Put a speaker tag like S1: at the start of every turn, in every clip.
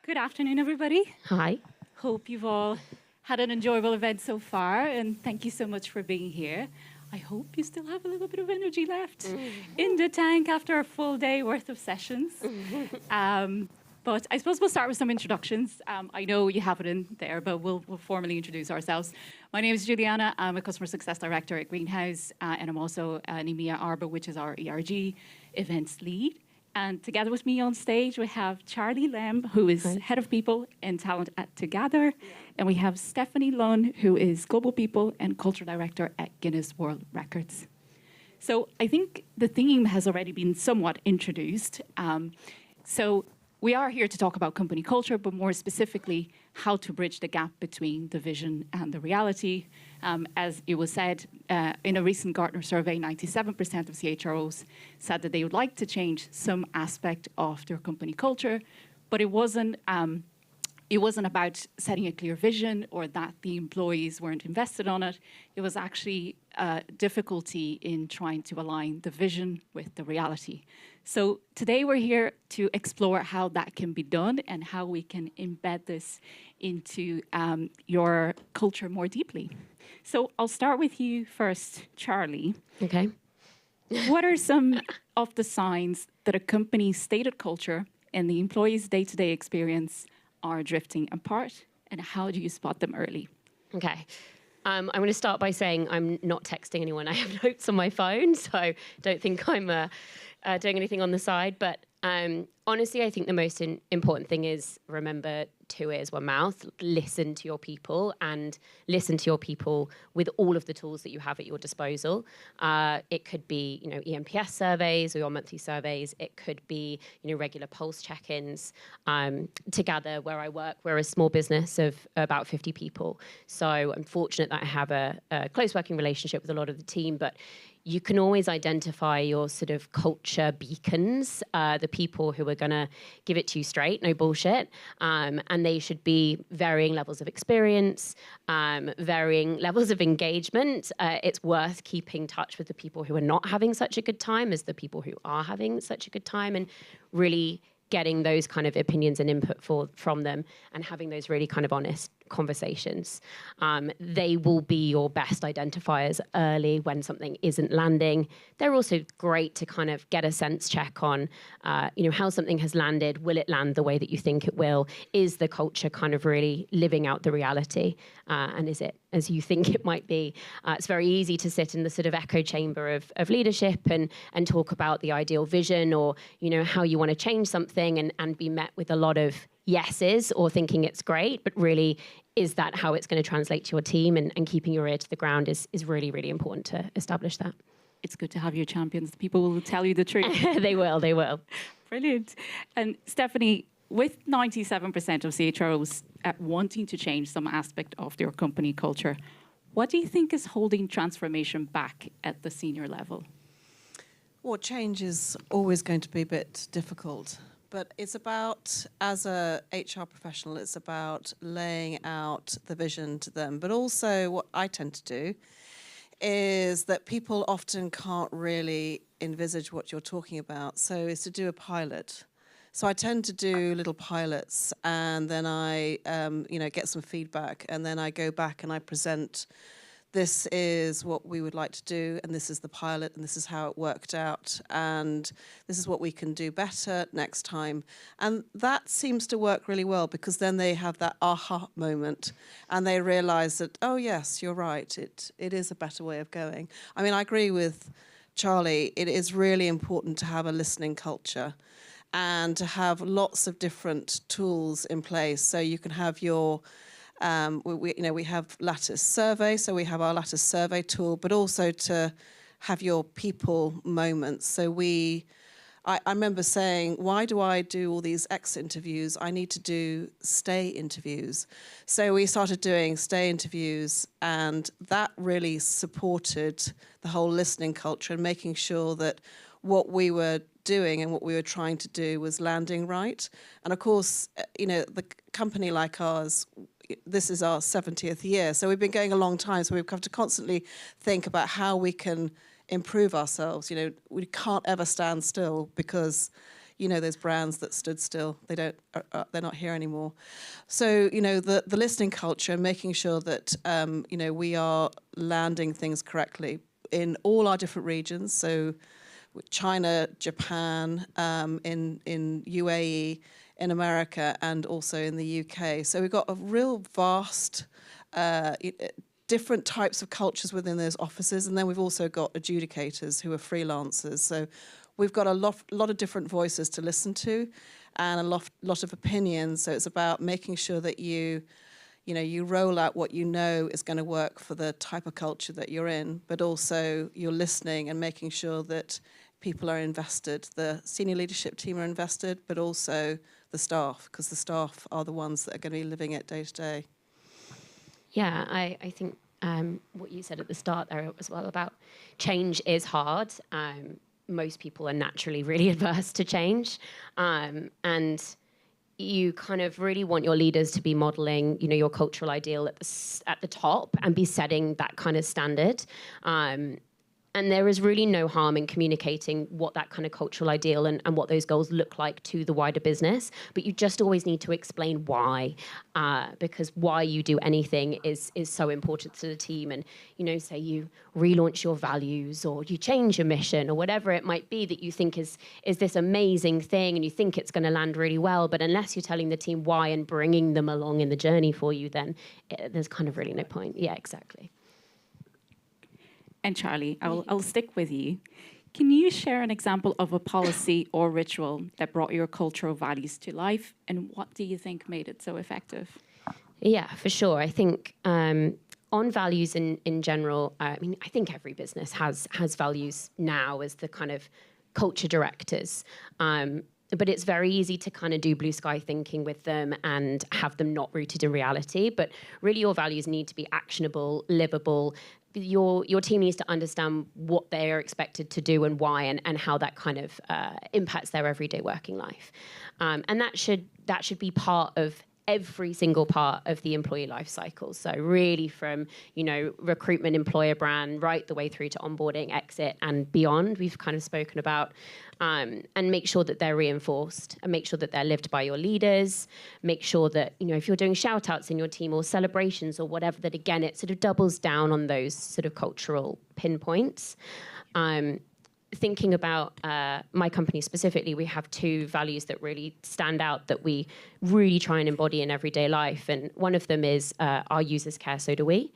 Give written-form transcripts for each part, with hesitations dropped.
S1: Good afternoon, everybody.
S2: Hi.
S1: Hope you've all had an enjoyable event so far, and thank you so much for being here. I hope you still have a little bit of energy left in the tank after a full day worth of sessions. But I suppose we'll start with some introductions. I know you have it in there, but we'll formally introduce ourselves. My name is Juliana. I'm a Customer Success Director at Greenhouse, and I'm also an EMEA Arbor, which is our ERG events lead. And together with me on stage, we have Charlie Lem, who is Head of People and Talent at Together. Yeah. And we have Stephanie Lunn, who is Global People and Culture Director at Guinness World Records. So I think the theme has already been somewhat introduced. So we are here to talk about company culture, but more specifically, how to bridge the gap between the vision and the reality. As it was said in a recent Gartner survey, 97% of CHROs said that they would like to change some aspect of their company culture, but it wasn't about setting a clear vision or that the employees weren't invested on it. It was actually difficulty in trying to align the vision with the reality. So today we're here to explore how that can be done and how we can embed this into your culture more deeply. So I'll start with you first, Charlie.
S2: Okay.
S1: What are some of the signs that a company's stated culture and the employee's day-to-day experience are drifting apart, and how do you spot them early?
S2: Okay. I'm going to start by saying I'm not texting anyone. I have notes on my phone, so don't think I'm doing anything on the side. But honestly, I think the most important thing is remember 2 ears, 1 mouth. Listen to your people and listen to your people with all of the tools that you have at your disposal. It could be, EMPS surveys or your monthly surveys. It could be, regular pulse check-ins. Together, where I work, we're a small business of about 50 people. So I'm fortunate that I have a close working relationship with a lot of the team, but you can always identify your sort of culture beacons, the people who are going to give it to you straight, no bullshit. And they should be varying levels of experience, varying levels of engagement. It's worth keeping touch with the people who are not having such a good time as the people who are having such a good time, and really getting those kind of opinions and input from them and having those really kind of honest conversations. They will be your best identifiers early when something isn't landing. They're also great to kind of get a sense check on, how something has landed. Will it land the way that you think it will? Is the culture kind of really living out the reality? And is it as you think it might be? It's very easy to sit in the sort of echo chamber of leadership and talk about the ideal vision or, how you want to change something and be met with a lot of yeses or thinking it's great, but really, is that how it's going to translate to your team? And keeping your ear to the ground is really, really important to establish that.
S1: It's good to have your champions. People will tell you the truth.
S2: They will.
S1: Brilliant. And Stephanie, with 97% of CHROs wanting to change some aspect of their company culture, what do you think is holding transformation back at the senior level?
S3: Well, change is always going to be a bit difficult. But it's about, as a HR professional, it's about laying out the vision to them. But also what I tend to do is that people often can't really envisage what you're talking about. So it's to do a pilot. So I tend to do little pilots, and then I, get some feedback, and then I go back and I present, this is what we would like to do, and this is the pilot, and this is how it worked out, and this is what we can do better next time. And that seems to work really well, because then they have that aha moment, and they realize that, oh yes, you're right, it is a better way of going. I mean, I agree with Charlie, it is really important to have a listening culture and to have lots of different tools in place. So you can have your we have Lattice survey, so we have our Lattice survey tool, but also to have your people moments. So I remember saying, why do I do all these exit interviews? I need to do stay interviews. So we started doing stay interviews, and that really supported the whole listening culture and making sure that what we were doing and what we were trying to do was landing right. And of course, the company like ours, this is our 70th year, so we've been going a long time, so we've got to constantly think about how we can improve ourselves. We can't ever stand still, because those brands that stood still. They're not here anymore. So, the listening culture and making sure that, we are landing things correctly in all our different regions. So China, Japan, in UAE, in America, and also in the UK. So we've got a real vast different types of cultures within those offices, and then we've also got adjudicators who are freelancers. So we've got a lot of different voices to listen to, and a lot of opinions. So it's about making sure that you roll out what is going to work for the type of culture that you're in, but also you're listening and making sure that people are invested. The senior leadership team are invested, but also the staff, because the staff are the ones that are going to be living it day to day.
S2: Yeah, I think what you said at the start there as well about change is hard. Most people are naturally really adverse to change. And you kind of really want your leaders to be modeling, your cultural ideal at the top and be setting that kind of standard. And there is really no harm in communicating what that kind of cultural ideal and what those goals look like to the wider business. But you just always need to explain why, because why you do anything is so important to the team. And, say you relaunch your values or you change your mission or whatever it might be that you think is this amazing thing and you think it's going to land really well. But unless you're telling the team why and bringing them along in the journey for you, then there's kind of really no point. Yeah, exactly.
S1: And Charlie, I'll stick with you. Can you share an example of a policy or ritual that brought your cultural values to life, and what do you think made it so effective?
S2: Yeah, for sure. I think on values in general, I think every business has values now as the kind of culture directors. But it's very easy to kind of do blue sky thinking with them and have them not rooted in reality. But really your values need to be actionable, livable. Your team needs to understand what they are expected to do and why, and how that kind of impacts their everyday working life. And that should be part of every single part of the employee life cycle. So really from, recruitment, employer brand, right the way through to onboarding, exit, and beyond, we've kind of spoken about, and make sure that they're reinforced and make sure that they're lived by your leaders. Make sure that, if you're doing shout outs in your team or celebrations or whatever, that again, it sort of doubles down on those sort of cultural pinpoints. Thinking about my company specifically, we have two values that really stand out that we really try and embody in everyday life. And one of them is our users care, so do we.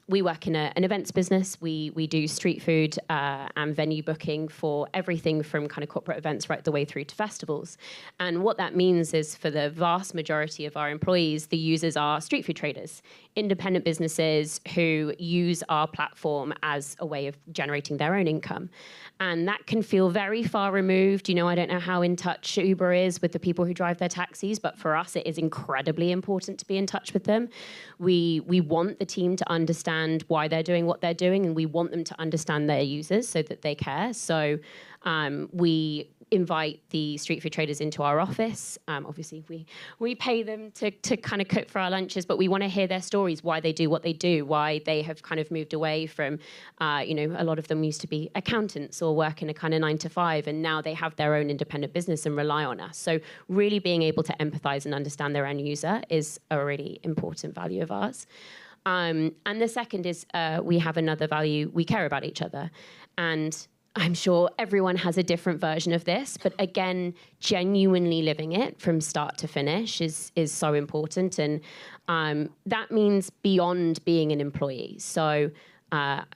S2: We work in an events business. We do street food and venue booking for everything from kind of corporate events right the way through to festivals. And what that means is for the vast majority of our employees, the users are street food traders, independent businesses who use our platform as a way of generating their own income. And that can feel very far removed. I don't know how in touch Uber is with the people who drive their taxis, but for us, it is incredibly important to be in touch with them. We want the team to understand why they're doing what they're doing, and we want them to understand their users so that they care. So we invite the street food traders into our office. Obviously, we pay them to kind of cook for our lunches, but we want to hear their stories, why they do what they do, why they have kind of moved away from, a lot of them used to be accountants or work in a kind of 9 to 5, and now they have their own independent business and rely on us. So really being able to empathize and understand their end user is a really important value of ours. And the second is we have another value, we care about each other. And I'm sure everyone has a different version of this, but again, genuinely living it from start to finish is so important. And that means beyond being an employee. So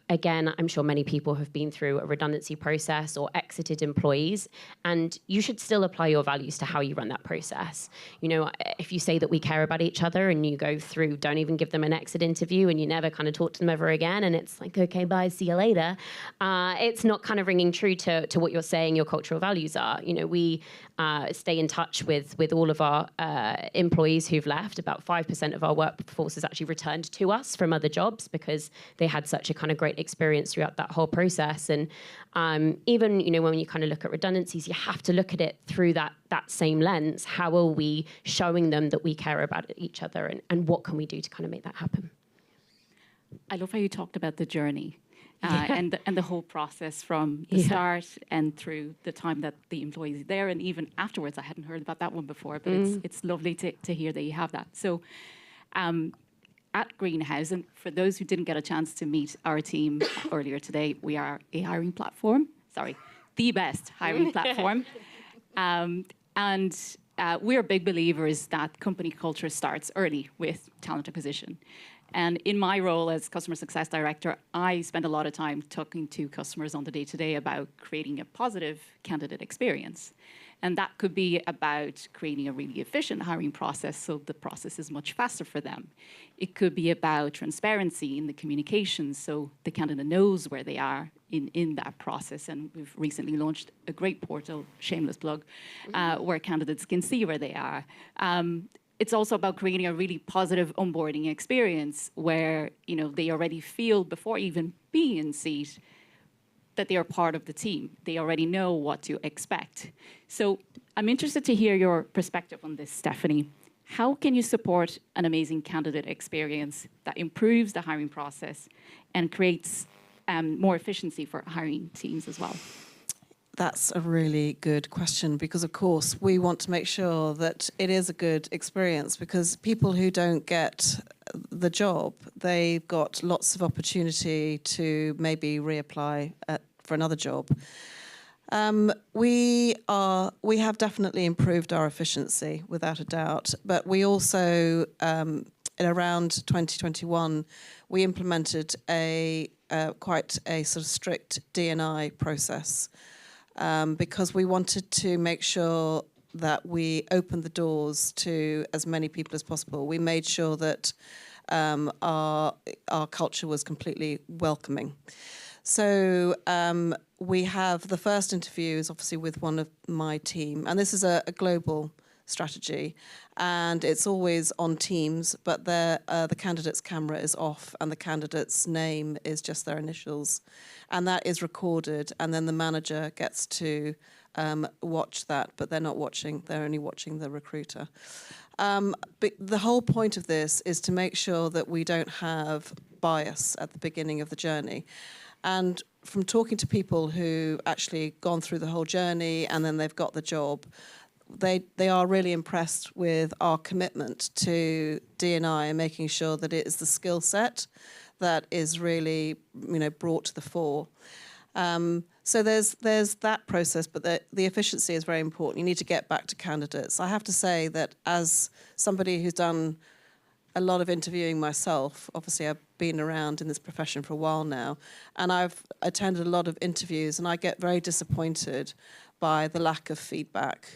S2: again, I'm sure many people have been through a redundancy process or exited employees, and you should still apply your values to how you run that process. If you say that we care about each other and you go through, don't even give them an exit interview and you never kind of talk to them ever again, and it's like, okay, bye, see you later. It's not kind of ringing true to what you're saying your cultural values are. We stay in touch with all of our employees who've left. About 5% of our workforce has actually returned to us from other jobs because they had such a kind of great experience throughout that whole process. And even, when you kind of look at redundancies, you have to look at it through that same lens. How are we showing them that we care about each other, and what can we do to kind of make that happen?
S1: I love how you talked about the journey. and the whole process from the start and through the time that the employee is there, and even afterwards. I hadn't heard about that one before, but it's lovely to hear that you have that. So at Greenhouse, and for those who didn't get a chance to meet our team earlier today, we are a hiring platform. Sorry, the best hiring platform. And we're big believers that company culture starts early with talent acquisition. And in my role as customer success director, I spend a lot of time talking to customers on the day-to-day about creating a positive candidate experience. And that could be about creating a really efficient hiring process so the process is much faster for them. It could be about transparency in the communications so the candidate knows where they are in that process. And we've recently launched a great portal, shameless plug, where candidates can see where they are. It's also about creating a really positive onboarding experience where they already feel, before even being in seat, that they are part of the team. They already know what to expect. So I'm interested to hear your perspective on this, Stephanie. How can you support an amazing candidate experience that improves the hiring process and creates more efficiency for hiring teams as well?
S3: That's a really good question because, of course, we want to make sure that it is a good experience because people who don't get the job, they've got lots of opportunity to maybe reapply for another job. We have definitely improved our efficiency without a doubt, but we also, in around 2021, we implemented quite a sort of strict D&I process. Because we wanted to make sure that we opened the doors to as many people as possible. We made sure that our culture was completely welcoming. So we have the first interview is obviously with one of my team, and this is a global strategy, and it's always on Teams, but the candidate's camera is off and the candidate's name is just their initials. And that is recorded, and then the manager gets to watch that, but they're not watching, they're only watching the recruiter. But the whole point of this is to make sure that we don't have bias at the beginning of the journey. And from talking to people who actually gone through the whole journey and then they've got the job, they are really impressed with our commitment to D&I and making sure that it is the skill set that is really, brought to the fore. So there's that process, but the efficiency is very important. You need to get back to candidates. I have to say that as somebody who's done a lot of interviewing myself, obviously I've been around in this profession for a while now, and I've attended a lot of interviews, and I get very disappointed by the lack of feedback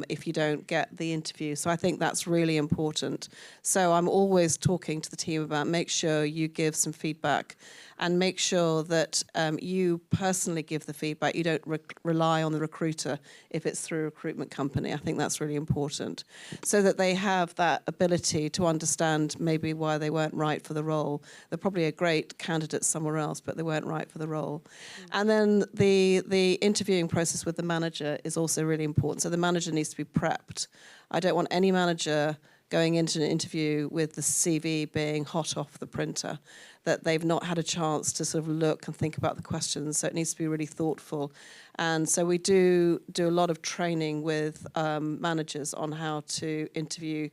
S3: if you don't get the interview. So I think that's really important. So I'm always talking to the team about make sure you give some feedback and make sure that you personally give the feedback. You don't rely on the recruiter if it's through a recruitment company. I think that's really important so that they have that ability to understand maybe why they weren't right for the role. They're probably a great candidate somewhere else, but they weren't right for the role. And then the interviewing process with the manager is also really important. So the manager needs to be prepped. I don't want any manager going into an interview with the CV being hot off the printer, that they've not had a chance to sort of look and think about the questions. So it needs to be really thoughtful. And so we do a lot of training with managers on how to interview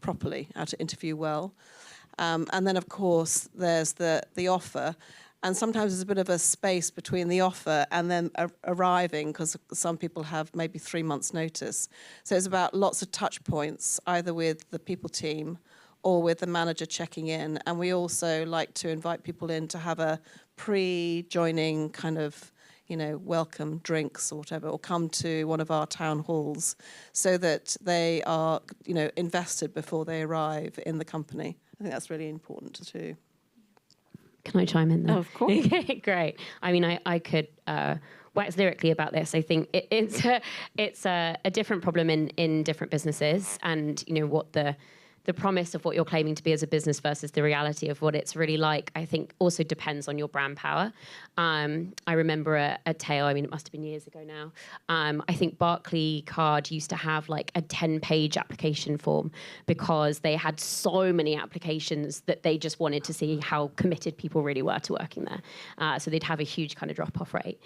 S3: properly, how to interview well. And then, of course, there's the offer. And sometimes there's a bit of a space between the offer and then arriving, because some people have maybe 3 months' notice. So it's about lots of touch points, either with the people team or with the manager checking in. And we also like to invite people in to have a pre-joining kind of, welcome drinks or whatever, or come to one of our town halls so that they are, invested before they arrive in the company. I think that's really important too.
S2: Can I chime in there?
S1: Oh, of course.
S2: Great. I mean, I could wax lyrically about this. I think it's a different problem in different businesses, and what the the promise of what you're claiming to be as a business versus the reality of what it's really like, I think also depends on your brand power. I remember a tale, I mean, it must have been years ago now. I think Barclaycard used to have like a 10-page application form because they had so many applications that they just wanted to see how committed people really were to working there. So they'd have a huge kind of drop-off rate.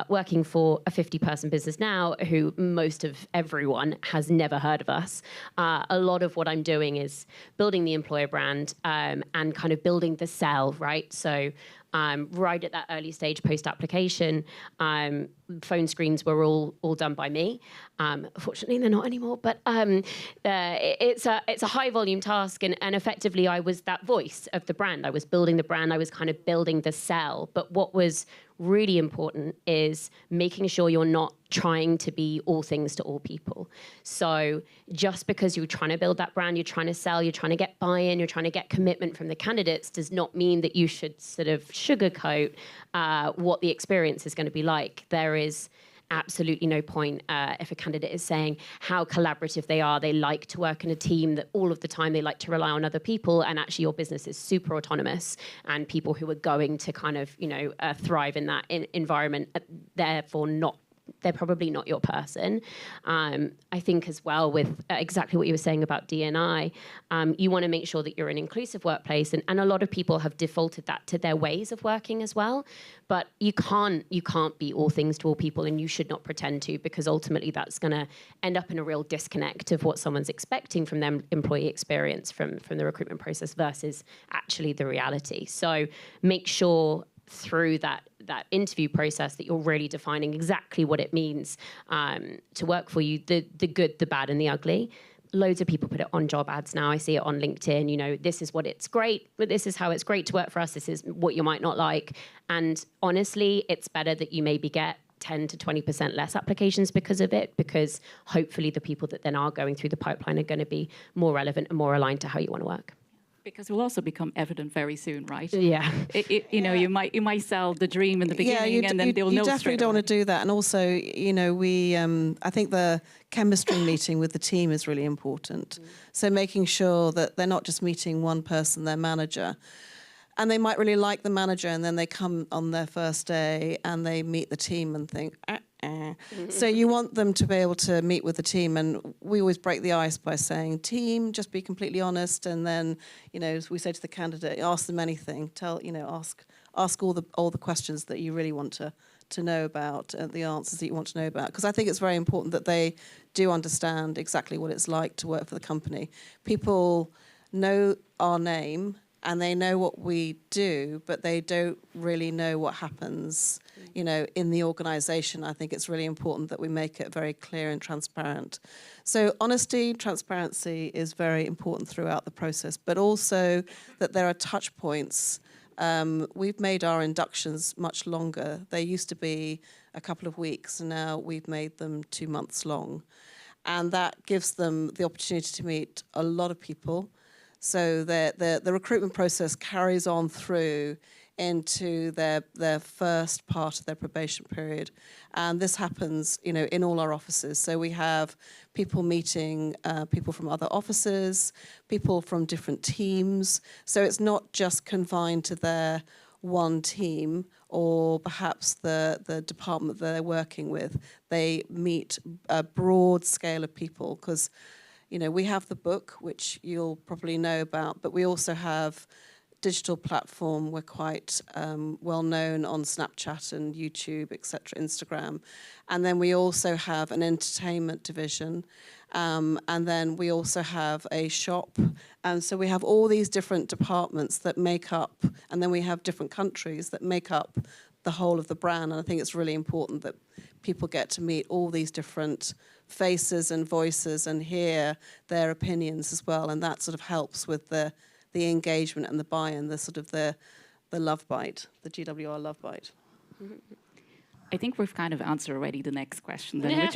S2: Working for a 50-person business now, who most of everyone has never heard of us, a lot of what I'm doing is building the employer brand and kind of building the sell, right? So right at that early stage post-application, phone screens were all done by me. Fortunately, they're not anymore, but it's a high volume task, and effectively I was that voice of the brand. I was building the brand, I was kind of building the sell. But what was really important is making sure you're not trying to be all things to all people. So just because you're trying to build that brand, you're trying to sell, you're trying to get buy-in, you're trying to get commitment from the candidates, does not mean that you should sort of sugarcoat what the experience is going to be like. There is absolutely no point if a candidate is saying how collaborative they are, they like to work in a team, that all of the time they like to rely on other people, and actually your business is super autonomous, and people who are going to kind of, thrive in that environment, therefore they're probably not your person. I think as well with exactly what you were saying about D&I, you want to make sure that you're an inclusive workplace, and a lot of people have defaulted that to their ways of working as well. But you can't be all things to all people, and you should not pretend to, because ultimately that's going to end up in a real disconnect of what someone's expecting from their employee experience from the recruitment process versus actually the reality. So make sure through that interview process that you're really defining exactly what it means to work for you, the good, the bad, and the ugly. Loads of people put it on job ads now. I see it on LinkedIn, this is what it's great, but this is how it's great to work for us. This is what you might not like. And honestly, it's better that you maybe get 10 to 20% less applications because of it, because hopefully the people that then are going through the pipeline are going to be more relevant and more aligned to how you want to work.
S1: Because it will also become evident very soon, right?
S2: Yeah.
S1: You might sell the dream in the beginning, and then they'll know.
S3: You definitely don't want to do that. And also, we I think the chemistry meeting with the team is really important. So making sure that they're not just meeting one person, their manager, and they might really like the manager, and then they come on their first day and they meet the team and think, So you want them to be able to meet with the team, and we always break the ice by saying, team, just be completely honest, and then, as we say to the candidate, ask them anything, ask all the questions that you really want to know about, the answers that you want to know about, because I think it's very important that they do understand exactly what it's like to work for the company. People know our name and they know what we do, but they don't really know what happens, in the organisation. I think it's really important that we make it very clear and transparent. So honesty, transparency is very important throughout the process, but also that there are touch points. We've made our inductions much longer. They used to be a couple of weeks, and now we've made them 2 months long. And that gives them the opportunity to meet a lot of people. So the recruitment process carries on through into their first part of their probation period. And this happens, in all our offices. So we have people meeting people from other offices, people from different teams. So it's not just confined to their one team or perhaps the department that they're working with. They meet a broad scale of people because we have the book, which you'll probably know about, but we also have digital platform. We're quite well known on Snapchat and YouTube, etc., Instagram. And then we also have an entertainment division. And then we also have a shop. And so we have all these different departments that make up, and then we have different countries that make up the whole of the brand. And I think it's really important that people get to meet all these different faces and voices and hear their opinions as well. And that sort of helps with the engagement and the buy-in, the love bite, the GWR love bite.
S1: I think we've kind of answered already the next question then,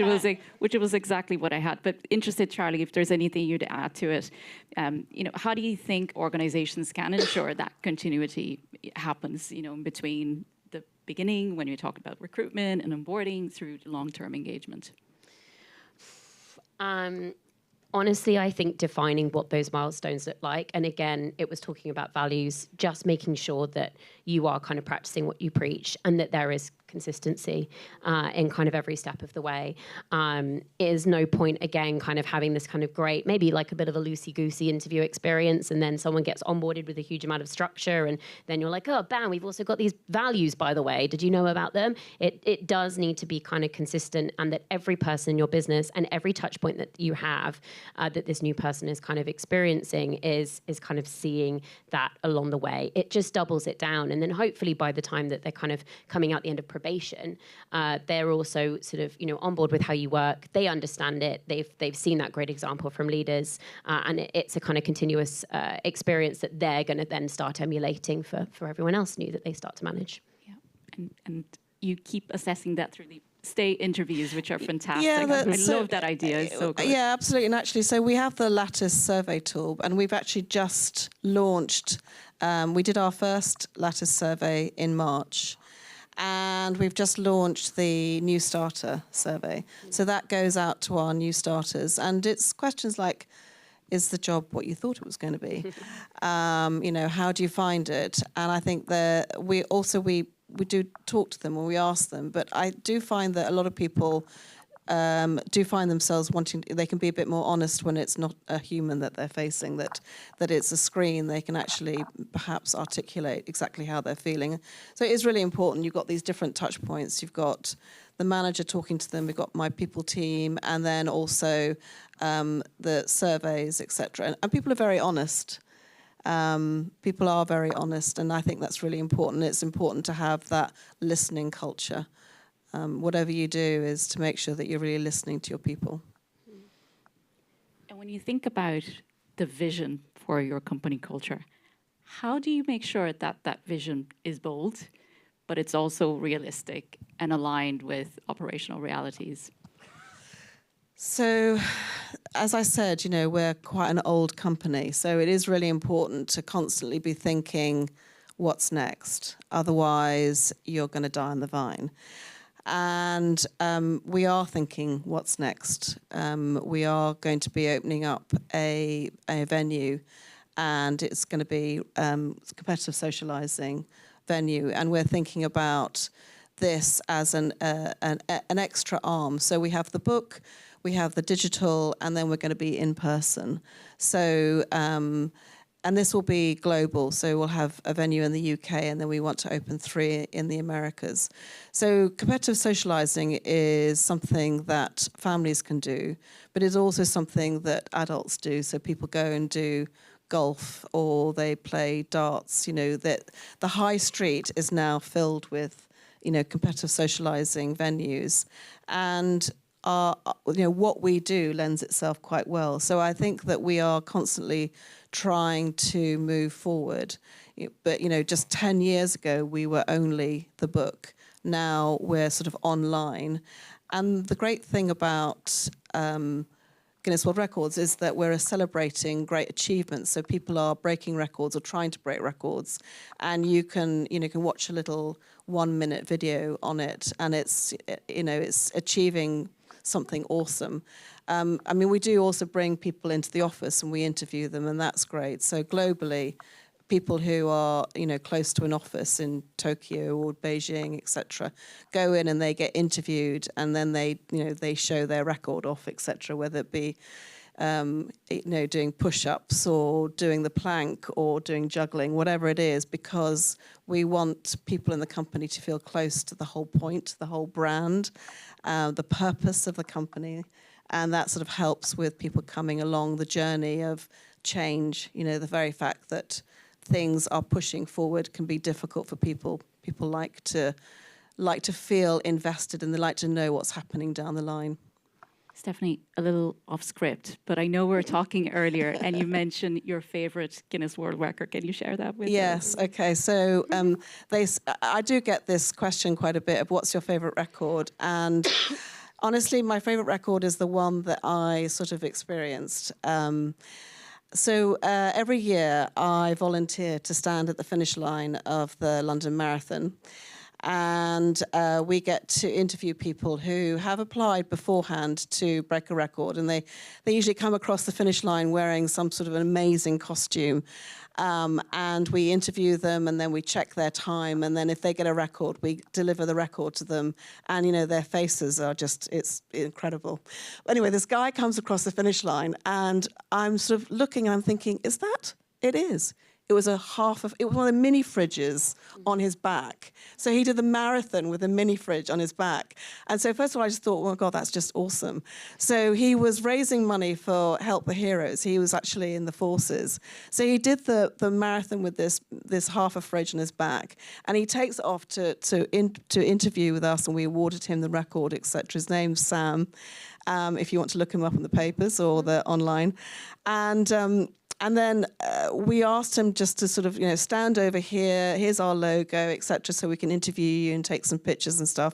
S1: which was exactly what I had. But interested, Charlie, if there's anything you'd add to it. How do you think organizations can ensure that continuity happens, in between the beginning when you talk about recruitment and onboarding through long-term engagement?
S2: Honestly, I think defining what those milestones look like, and again, it was talking about values, just making sure that you are kind of practicing what you preach and that there is consistency in kind of every step of the way. Is no point, again, kind of having this kind of great, maybe like a bit of a loosey-goosey interview experience, and then someone gets onboarded with a huge amount of structure, and then you're like, oh, bam, we've also got these values, by the way. Did you know about them? It does need to be kind of consistent, and that every person in your business and every touch point that you have that this new person is kind of experiencing is kind of seeing that along the way. It just doubles it down. And then hopefully by the time that they're kind of coming out the end of probation, they're also sort of, on board with how you work. They understand it. They've seen that great example from leaders. And it's a kind of continuous experience that they're going to then start emulating for everyone else new that they start to manage.
S1: Yeah. And you keep assessing that through the stay interviews, which are fantastic.
S3: Yeah,
S1: I love that idea. It's so good.
S3: Yeah, absolutely. And actually, so we have the Lattice survey tool, and we've actually just launched. We did our first Lattice survey in March, and we've just launched the new starter survey. So that goes out to our new starters, and it's questions like, is the job what you thought it was going to be? How do you find it? And I think that we do talk to them when we ask them, but I do find that a lot of people do find themselves they can be a bit more honest when it's not a human that they're facing, that it's a screen. They can actually perhaps articulate exactly how they're feeling. So it is really important. You've got these different touch points. You've got the manager talking to them. We've got my people team, and then also the surveys, etc. And people are very honest. People are very honest, and I think that's really important. It's important to have that listening culture. Whatever you do is to make sure that you're really listening to your people.
S1: And when you think about the vision for your company culture, how do you make sure that that vision is bold, but it's also realistic and aligned with operational realities?
S3: So, as I said, we're quite an old company, so it is really important to constantly be thinking, what's next? Otherwise, you're going to die on the vine. And we are thinking, what's next? We are going to be opening up a venue, and it's going to be competitive socializing venue, and we're thinking about this as an extra arm. So we have the book, we have the digital, and then we're going to be in person. So, and this will be global. So we'll have a venue in the UK, and then we want to open 3 in the Americas. So competitive socializing is something that families can do, but it's also something that adults do. So people go and do golf, or they play darts. That the high street is now filled with, competitive socializing venues, and what we do lends itself quite well. So I think that we are constantly trying to move forward. But, just 10 years ago, we were only the book. Now we're sort of online. And the great thing about Guinness World Records is that we're celebrating great achievements. So people are breaking records or trying to break records. And you can watch a little 1-minute video on it, and it's achieving something awesome. We do also bring people into the office and we interview them, and that's great. So globally, people who are, close to an office in Tokyo or Beijing, etc., go in and they get interviewed, and then they show their record off, etc., whether it be, doing push-ups or doing the plank or doing juggling, whatever it is, because we want people in the company to feel close to the whole point, the whole brand, the purpose of the company. And that sort of helps with people coming along the journey of change. The very fact that things are pushing forward can be difficult for people. People like to feel invested, and they like to know what's happening down the line.
S1: Stephanie, a little off script, but I know we were talking earlier and you mentioned your favorite Guinness World Record. Can you share that with us?
S3: Yes, okay. So I do get this question quite a bit of what's your favorite record? And honestly, my favorite record is the one that I sort of experienced. So every year I volunteer to stand at the finish line of the London Marathon. and we get to interview people who have applied beforehand to break a record, and they usually come across the finish line wearing some sort of an amazing costume. And we interview them, and then we check their time, and then if they get a record, we deliver the record to them, and their faces are just, it's incredible. Anyway, this guy comes across the finish line, and I'm sort of looking, and I'm thinking, is that? It is. It was it was one of the mini fridges on his back. So he did the marathon with a mini fridge on his back. And so first of all, I just thought, oh God, that's just awesome. So he was raising money for Help the Heroes. He was actually in the forces. So he did the marathon with this half a fridge on his back. And he takes it off to interview with us, and we awarded him the record, etc. His name's Sam, if you want to look him up in the papers or the online. And then we asked him just to sort of, stand over here, here's our logo, etc., so we can interview you and take some pictures and stuff.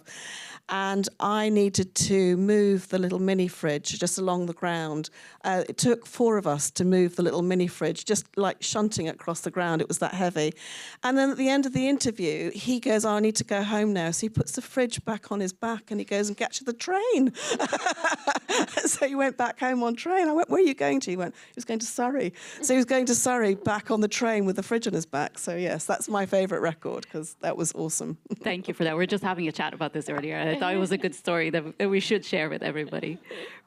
S3: And I needed to move the little mini fridge just along the ground. It took 4 of us to move the little mini fridge, just like shunting it across the ground. It was that heavy. And then at the end of the interview, he goes, I need to go home now. So he puts the fridge back on his back, and he goes and gets the train. So he went back home on train. I went, where are you going to? He went, he was going to Surrey. So he was going to Surrey back on the train with the fridge on his back. So yes, that's my favourite record, because that was awesome.
S1: Thank you for that. We were just having a chat about this earlier. I thought it was a good story that we should share with everybody.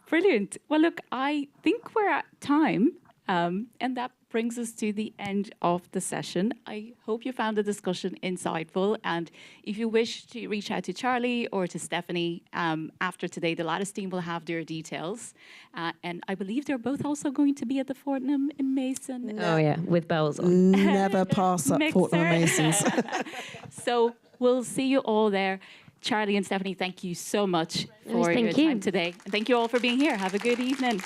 S1: Brilliant. Well, look, I think we're at time, and that brings us to the end of the session. I hope you found the discussion insightful, and if you wish to reach out to Charlie or to Stephanie after today, the Lattice team will have their details, and I believe they're both also going to be at the Fortnum in Mason.
S2: Oh yeah, with bells on.
S3: Never pass up Fortnum and Masons.
S1: So we'll see you all there. Charlie and Stephanie, thank you so much for your time today. And thank you all for being here. Have a good evening.